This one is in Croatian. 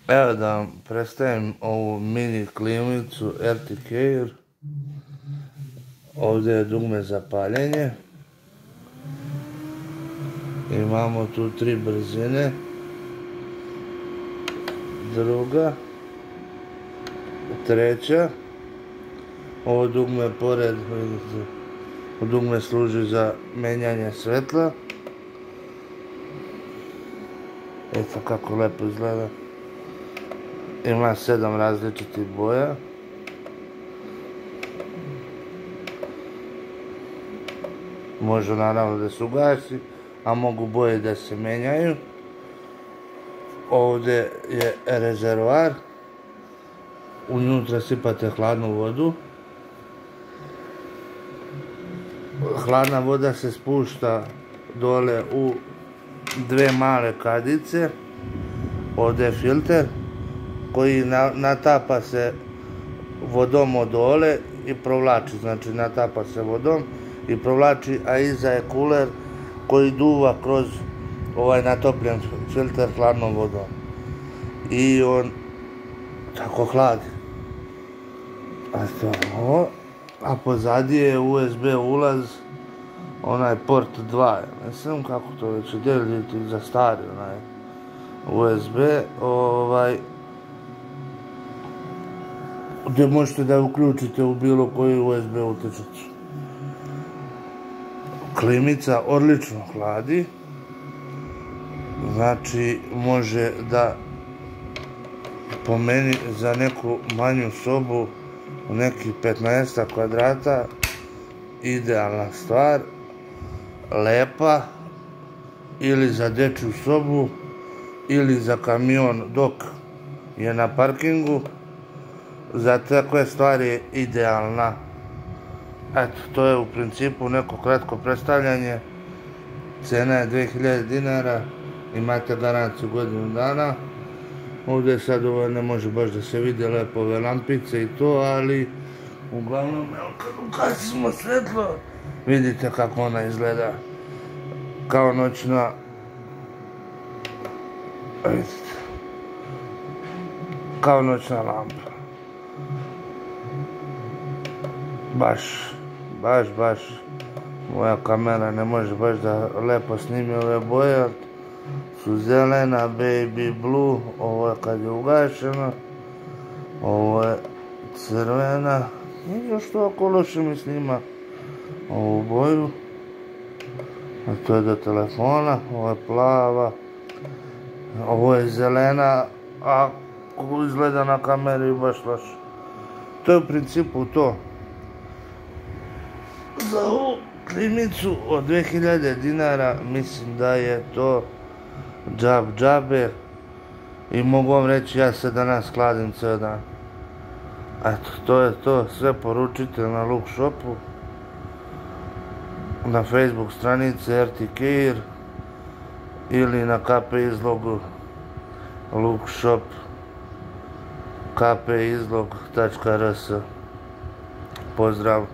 Evo da vam predstavim ovu mini klimicu RT Care. Ovdje je dugme za paljenje. Imamo tu 3 brzine. Druga. Treća. Ovo dugme pored, vidite, dugme služi za menjanje svetla. Eto kako lepo izgleda. Ima 7 različitih boja. Može naravno da se ugasi, a mogu boje da se menjaju. Ovdje je rezervoar. Unutra sipate hladnu vodu. Hladna voda se spušta dole u 2 male kadice. Ovdje je filter koji natapa se vodom od dole i provlači, znači natapa se vodom i provlači, a iza je kuler koji duva kroz ovaj natopljen filter hladnom vodom i on tako hladi. A pozadije je USB ulaz, onaj port 2, mislim kako to već deliti za stari onaj USB, gdje možete da uključite u bilo koji USB utičač. Klimica odlično hladi, znači može da, po meni, za neku manju sobu, u nekih 15 kvadrata, idealna stvar, lepa, ili za dečju sobu, ili za kamion dok je na parkingu. Za takve stvari je idealna. Eto, to je u principu neko kratko predstavljanje. Cena je 2000 dinara, imate garanciju godinu dana. Ovdje sad ne može baš da se vide lepo ove lampice i to, ali uglavnom, kad ugasimo svetlo, vidite kako ona izgleda. Kao noćna, vidite, kao noćna lampa. Baš, moja kamera ne može baš da lepo snimi ove boje, su zelena, baby blue, ovo je kad je ugašeno, ovo je crvena, i još to ako loše mi snima ovu boju, a to je do telefona, ovo je plava, ovo je zelena, a kako izgleda na kameri baš loše. To je u principu to. Za ovu klimicu od 2000 dinara mislim da je to džabe i mogu vam reći, ja se danas kladim ceo dan. Eto, to je to, sve poručite na Look Shopu, na Facebook stranici RT Care ili na KP izlogu Look Shop kpizlog.rs. Pozdrav!